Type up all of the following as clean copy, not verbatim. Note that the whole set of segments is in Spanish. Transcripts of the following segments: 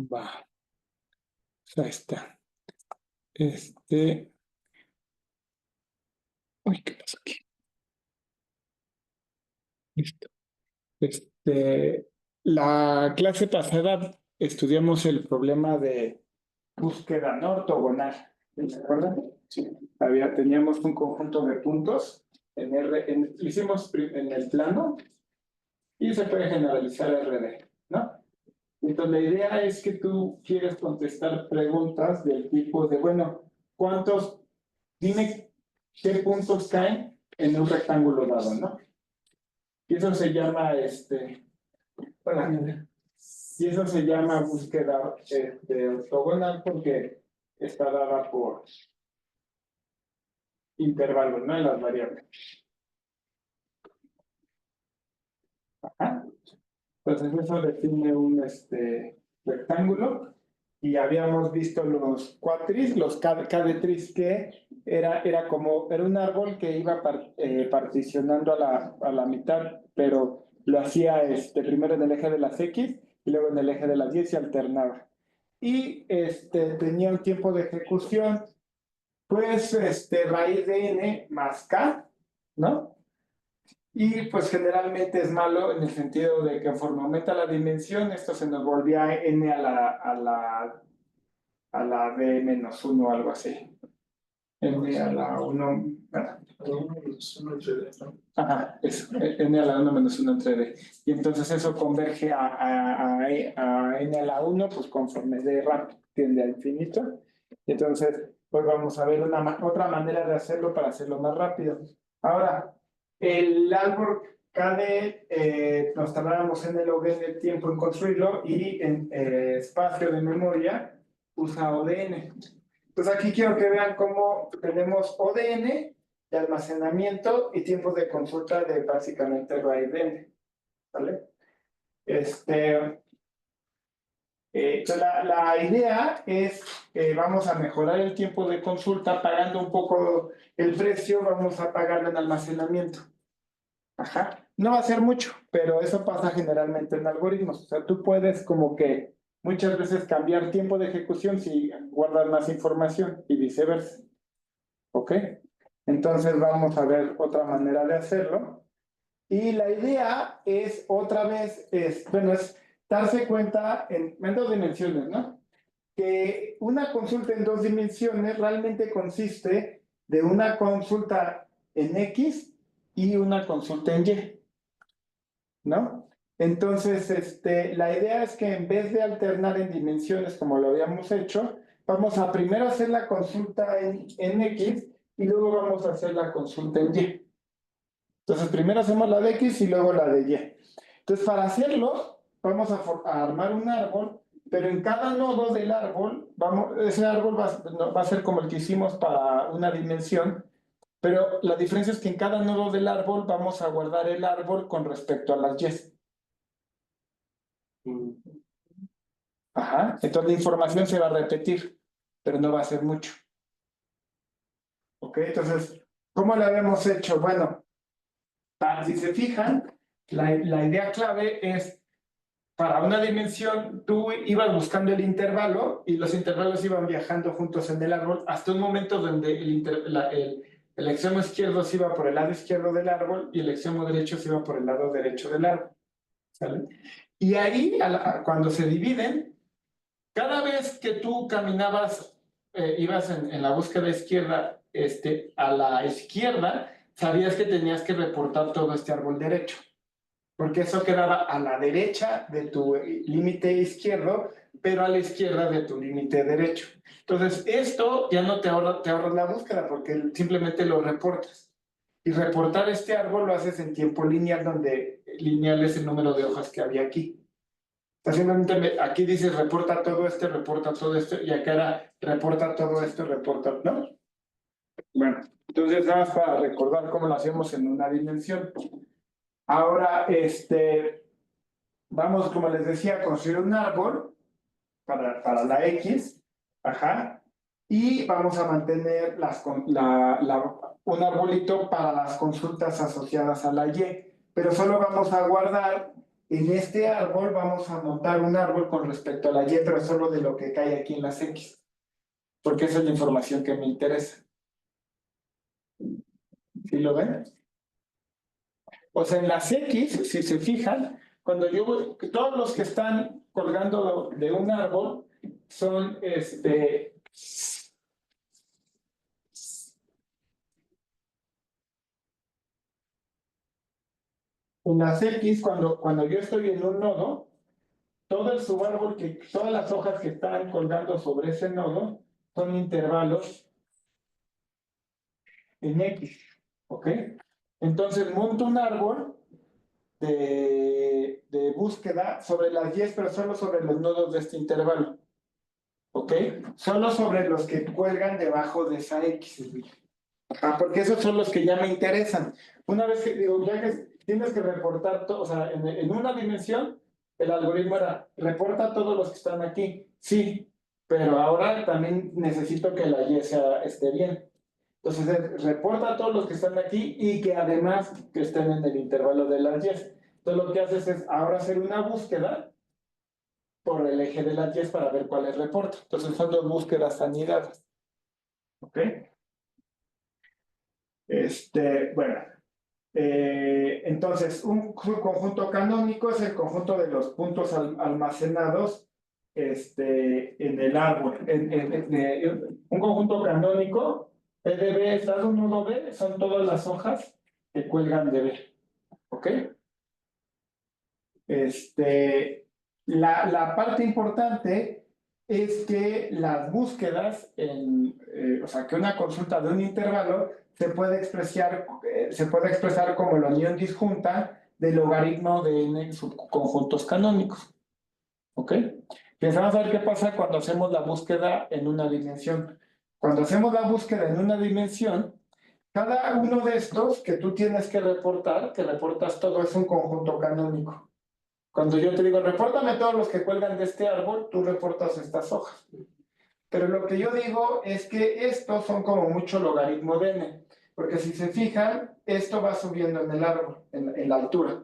Va, ahí está. Uy, ¿qué pasó aquí? Listo. La clase pasada estudiamos el problema de búsqueda no ortogonal. ¿Se acuerdan? Sí. Teníamos un conjunto de puntos lo hicimos en el plano y se puede generalizar RD, ¿no? Entonces la idea es que tú quieres contestar preguntas del tipo de, bueno, dime qué puntos caen en un rectángulo dado, ¿no? Y eso se llama, bueno, y eso se llama búsqueda ortogonal porque está dada por intervalos, ¿no? En las variables. Ajá. Entonces eso define un rectángulo y habíamos visto los cuatris, los cadetris, que era un árbol que iba particionando a la mitad, pero lo hacía primero en el eje de las X y luego en el eje de las Y se alternaba. Y tenía un tiempo de ejecución, pues raíz de n más k, ¿no? Y pues generalmente es malo en el sentido de que conforme aumenta la dimensión, esto se nos volvía n a la d menos 1 o algo así. N a la 1, bueno. Ajá, eso, n a la 1 menos 1 entre d. Y entonces eso converge a n a la 1, pues conforme d rápido tiende a infinito. Y entonces, pues vamos a ver otra manera de hacerlo para hacerlo más rápido. Ahora, el árbol KD nos tardamos en el log n tiempo en construirlo y en espacio de memoria usa ODN. Entonces aquí quiero que vean cómo tenemos ODN de almacenamiento y tiempos de consulta de básicamente raíz de n. ¿Vale? La idea es que vamos a mejorar el tiempo de consulta pagando un poco el precio, vamos a pagarlo en almacenamiento. Ajá. No va a ser mucho, pero eso pasa generalmente en algoritmos. O sea, tú puedes como que muchas veces cambiar tiempo de ejecución si guardas más información y viceversa. ¿Ok? Entonces vamos a ver otra manera de hacerlo. Y la idea es otra vez, es darse cuenta en dos dimensiones, ¿no? Que una consulta en dos dimensiones realmente consiste de una consulta en X y una consulta en Y, ¿no? Entonces, la idea es que en vez de alternar en dimensiones como lo habíamos hecho, vamos a primero hacer la consulta en X y luego vamos a hacer la consulta en Y. Entonces, primero hacemos la de X y luego la de Y. Entonces, para hacerlo, vamos a armar un árbol, pero en cada nodo del árbol, ese árbol va a ser como el que hicimos para una dimensión, pero la diferencia es que en cada nodo del árbol vamos a guardar el árbol con respecto a las Y. Ajá. Entonces la información se va a repetir, pero no va a ser mucho. ¿Ok? Entonces, ¿cómo lo habíamos hecho? Bueno, si se fijan, la idea clave es, para una dimensión, tú ibas buscando el intervalo y los intervalos iban viajando juntos en el árbol hasta un momento donde el extremo izquierdo se iba por el lado izquierdo del árbol y el extremo derecho se iba por el lado derecho del árbol. ¿Sale? Y ahí, cuando se dividen, cada vez que tú caminabas, ibas en la búsqueda izquierda, a la izquierda, sabías que tenías que reportar todo este árbol derecho, porque eso quedaba a la derecha de tu límite izquierdo, pero a la izquierda de tu límite derecho. Entonces, esto ya no te ahorras la búsqueda, porque simplemente lo reportas. Y reportar este árbol lo haces en tiempo lineal, donde lineal es el número de hojas que había aquí. Simplemente aquí dice reporta todo esto, y acá era reporta todo esto, reporta, ¿no? Bueno, entonces nada más para recordar cómo lo hacemos en una dimensión. Ahora, vamos, como les decía, a construir un árbol para la X, ajá, y vamos a mantener un arbolito para las consultas asociadas a la Y, pero solo vamos a guardar en este árbol vamos a montar un árbol con respecto a la Y, pero solo de lo que cae aquí en las X, porque esa es la información que me interesa. ¿Sí lo ven? O sea, en las X, si se fijan, cuando yo voy, todos los que están colgando de un árbol son en las X, cuando yo estoy en un nodo, todo el subárbol, todas las hojas que están colgando sobre ese nodo son intervalos en X, ¿ok? Entonces monto un árbol de búsqueda sobre las Y, pero solo sobre los nodos de este intervalo, ¿ok? Solo sobre los que cuelgan debajo de esa X. Porque esos son los que ya me interesan. Una vez que digo, ya que tienes que reportar todo, o sea, en una dimensión, el algoritmo era, reporta todos los que están aquí. Sí, pero ahora también necesito que la Y esté bien. Entonces, reporta a todos los que están aquí y que además que estén en el intervalo de las Y. Entonces, lo que haces es ahora hacer una búsqueda por el eje de las Y para ver cuáles reporta. Entonces, son dos búsquedas anidadas. ¿Ok? Bueno. Entonces, un conjunto canónico es el conjunto de los puntos almacenados en el árbol. Un conjunto canónico, EDB es dado 1B, son todas las hojas que cuelgan de B. ¿Ok? La parte importante es que las búsquedas, o sea, que una consulta de un intervalo se puede expresar como la unión disjunta del logaritmo de n subconjuntos canónicos. ¿Ok? Pensamos a ver qué pasa cuando hacemos la búsqueda en una dimensión. Cuando hacemos la búsqueda en una dimensión, cada uno de estos que tú tienes que reportar, que reportas todo, es un conjunto canónico. Cuando yo te digo, repórtame todos los que cuelgan de este árbol, tú reportas estas hojas. Pero lo que yo digo es que estos son como mucho logaritmo de n, porque si se fijan, esto va subiendo en el árbol, en la altura.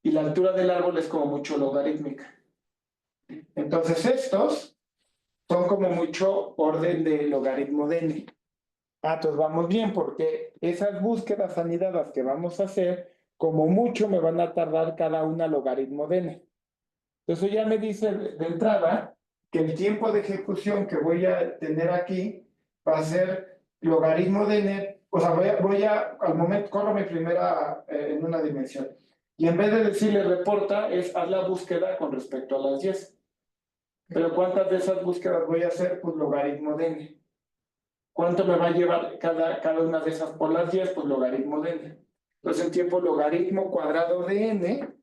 Y la altura del árbol es como mucho logarítmica. Entonces estos son como mucho orden de logaritmo de n. Entonces vamos bien, porque esas búsquedas anidadas que vamos a hacer, como mucho me van a tardar cada una logaritmo de n. Entonces ya me dice de entrada que el tiempo de ejecución que voy a tener aquí va a ser logaritmo de n, o sea, al momento, corro mi primera en una dimensión. Y en vez de decirle reporta, haz la búsqueda con respecto a las 10. Pero ¿cuántas de esas búsquedas voy a hacer? Pues logaritmo de n. ¿Cuánto me va a llevar cada una de esas por las 10? Pues logaritmo de n. Entonces el tiempo logaritmo cuadrado de n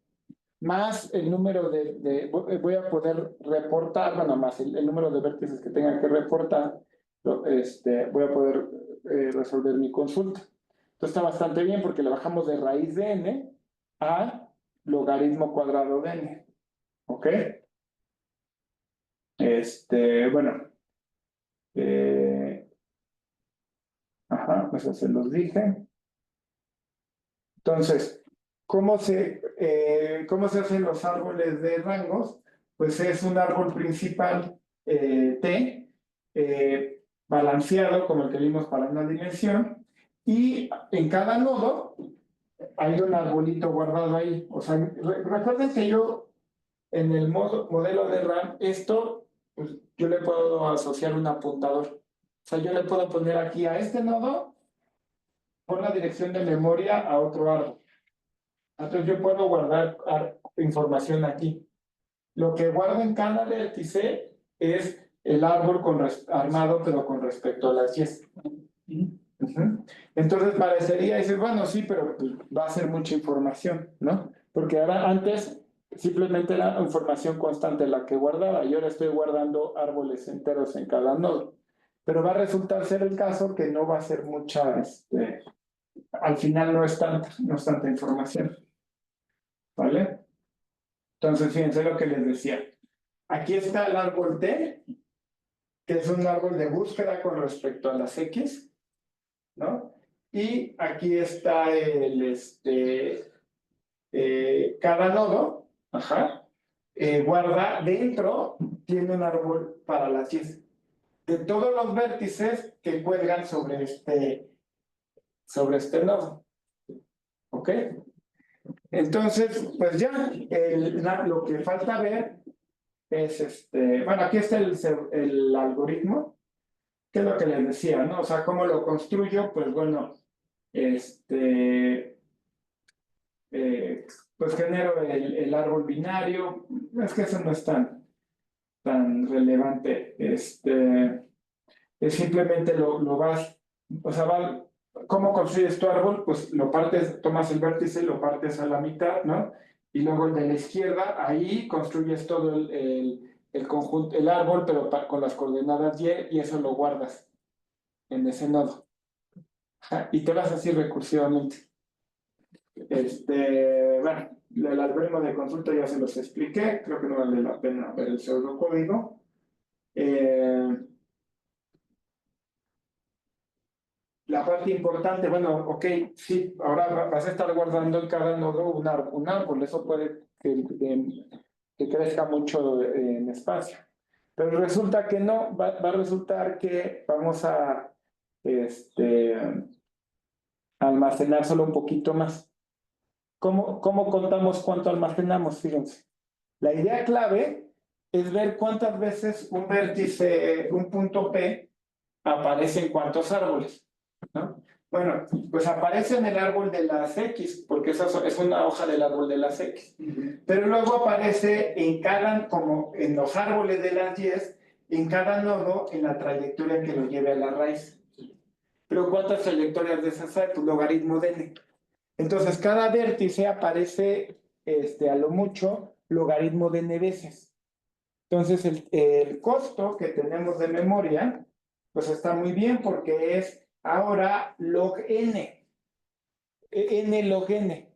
más el número voy a poder reportar, bueno, más el número de vértices que tenga que reportar, voy a poder resolver mi consulta. Entonces está bastante bien porque le bajamos de raíz de n a logaritmo cuadrado de n. ¿Ok? Bueno. Eso se los dije. Entonces, ¿cómo se hacen los árboles de rangos? Pues es un árbol principal T, balanceado como el que vimos para una dimensión, y en cada nodo hay un arbolito guardado ahí. O sea, recuerden que yo en el modelo de RAM, pues, yo le puedo asociar un apuntador. O sea, yo le puedo poner aquí a este nodo, por la dirección de memoria a otro árbol. Entonces yo puedo guardar información aquí. Lo que guardo en cada vértice es el árbol armado, pero con respecto a las 10. Entonces parecería decir, bueno, sí, pero pues, va a ser mucha información, ¿no? Porque ahora antes simplemente era información constante la que guardaba y ahora estoy guardando árboles enteros en cada nodo. Pero va a resultar ser el caso que no va a ser mucha, al final no es tanta información. ¿Vale? Entonces, fíjense lo que les decía. Aquí está el árbol T, que es un árbol de búsqueda con respecto a las X, ¿no? Y aquí está cada nodo Ajá. Guarda dentro, tiene un árbol para las 10. De todos los vértices que cuelgan sobre este nodo. ¿Ok? Entonces, pues ya, lo que falta ver es bueno, aquí está el algoritmo, que es lo que les decía, ¿no? O sea, ¿cómo lo construyo? Pues bueno, pues genero el árbol binario. Es que eso no es tan relevante. Es simplemente lo vas, o sea, ¿cómo construyes tu árbol? Pues lo partes, tomas el vértice, lo partes a la mitad, ¿no? Y luego el de la izquierda, ahí construyes todo el conjunto, el árbol, pero con las coordenadas y eso lo guardas en ese nodo. Ajá, y te vas así recursivamente. Bueno, el algoritmo de consulta ya se los expliqué, creo que no vale la pena ver el pseudocódigo. La parte importante, bueno, ok, sí, ahora vas a estar guardando en cada nodo un árbol, eso puede que crezca mucho en espacio. Pero resulta que no, va a resultar que vamos a almacenar solo un poquito más. ¿Cómo contamos cuánto almacenamos? Fíjense. La idea clave es ver cuántas veces un vértice, un punto P, aparece en cuántos árboles, ¿no? Bueno, pues aparece en el árbol de las X, porque esa es una hoja del árbol de las X. Pero luego aparece como en los árboles de las 10, en cada nodo, en la trayectoria que lo lleve a la raíz. Pero ¿cuántas trayectorias de esas hay? Pues logaritmo de n. Entonces, cada vértice aparece a lo mucho logaritmo de n veces. Entonces, el costo que tenemos de memoria, pues está muy bien porque es ahora log n, n log n.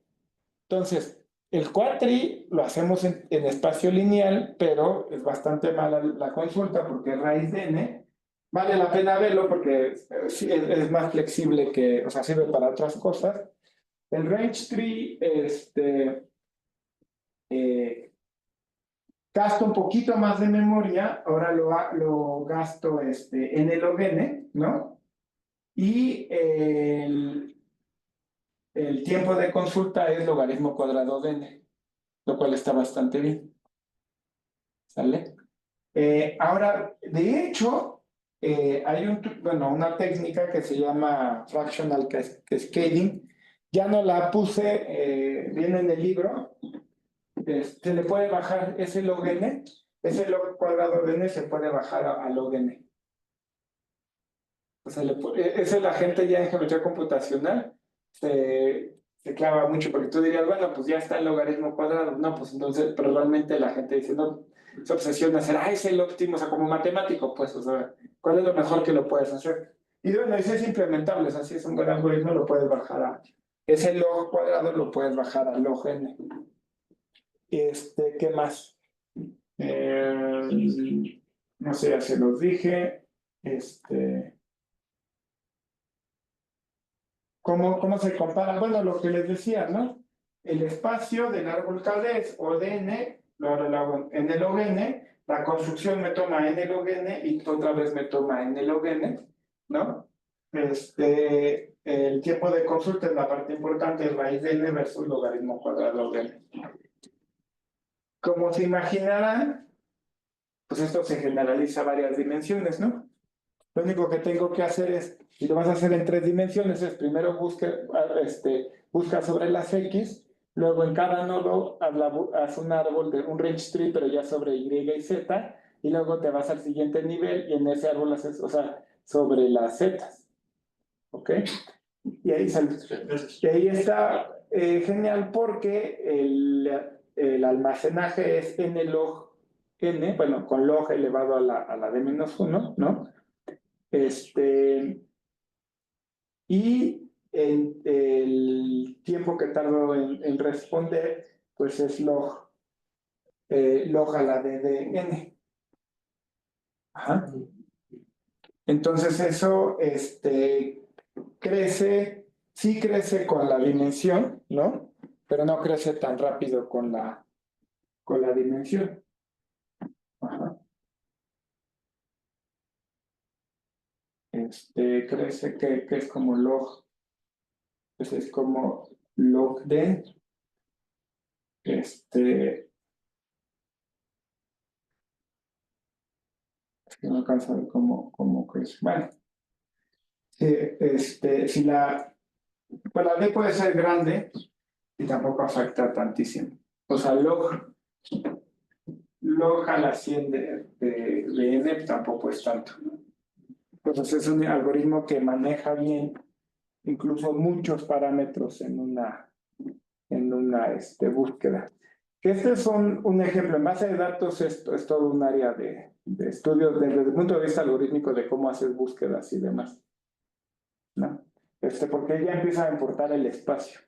Entonces, el quadri lo hacemos en espacio lineal, pero es bastante mala la consulta porque es raíz de n. Vale la pena verlo porque es más flexible o sea, sirve para otras cosas. El range tree, gasto un poquito más de memoria, ahora lo gasto n log n, ¿no? Y el tiempo de consulta es logaritmo cuadrado de n, lo cual está bastante bien. ¿Sale? Ahora, de hecho, hay una técnica que se llama fractional cascading. Ya no la puse, viene en el libro. Se le puede bajar ese log n, ese log cuadrado de n se puede bajar a log n. O sea, eso la gente ya en geometría computacional se clava mucho, porque tú dirías, bueno, pues ya está el logaritmo cuadrado. No, pues entonces, pero realmente la gente dice, no, se obsesiona a hacer, es el óptimo, o sea, como matemático, pues, o sea, ¿cuál es lo mejor que lo puedes hacer? Y bueno, ese es implementable, o sea, si es un buen algoritmo, lo puedes bajar ese log cuadrado lo puedes bajar a log n. ¿Qué más? No sé, ya se los dije. ¿Cómo se compara? Bueno, lo que les decía, ¿no? El espacio del árbol KD o de n, lo hago n log n, la construcción me toma n log n y otra vez me toma n log n, ¿no? El tiempo de consulta es la parte importante, raíz de n versus logaritmo cuadrado de n. Como se imaginarán, pues esto se generaliza a varias dimensiones, ¿no? Lo único que tengo que hacer es, y lo vas a hacer en 3 dimensiones, es primero busca sobre las X, luego en cada nodo haz un árbol de un range tree, pero ya sobre Y y Z, y luego te vas al siguiente nivel y en ese árbol haces, o sea, sobre las Z. ¿Ok? Y ahí sale. Y ahí está genial porque el almacenaje es n log n, bueno, con log elevado a la d menos 1, ¿no? Y el tiempo que tardo en responder, pues es log a la d de n. Ajá. Entonces eso sí crece con la dimensión, ¿no? Pero no crece tan rápido con la con la dimensión. Ajá. Crece que es como log. Pues es como log de. No alcanza a ver cómo crece. Bueno, si pues la D puede ser grande y tampoco afecta tantísimo. O sea, log a la 100 de n tampoco es tanto. Entonces es un algoritmo que maneja bien incluso muchos parámetros en una búsqueda. Que este es un ejemplo. En base de datos esto es todo un área de estudio desde el punto de vista algorítmico de cómo hacer búsquedas y demás, ¿no? Porque ya empieza a importar el espacio.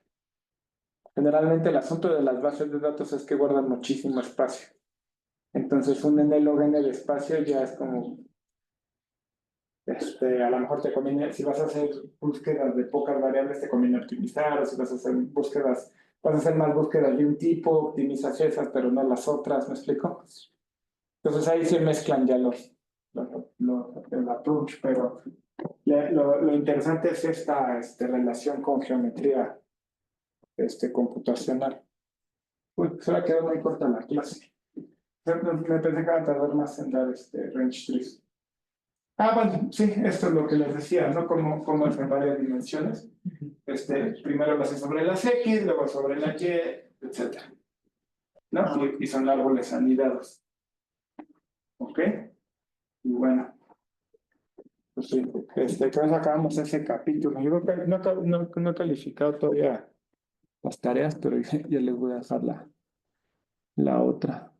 Generalmente el asunto de las bases de datos es que guardan muchísimo espacio. Entonces un n log n de espacio ya es como, a lo mejor te conviene, si vas a hacer búsquedas de pocas variables, te conviene optimizar, o si vas a hacer búsquedas, vas a hacer más búsquedas de un tipo, optimizas esas, pero no las otras, ¿me explico? Entonces ahí se mezclan ya el approach, pero lo interesante es esta relación con geometría computacional. Uy, se va a quedar muy corta la clase. Me pensé que iba a tardar más en dar range trees. Bueno, sí, esto es lo que les decía, ¿no? Como es en varias dimensiones. Primero lo hace sobre las X, luego sobre la Y, etc. ¿No? Y son árboles anidados. ¿Ok? Y bueno, pues sí, creo que acabamos ese capítulo. Yo creo que no he calificado todavía las tareas, pero ya les voy a dejar la otra.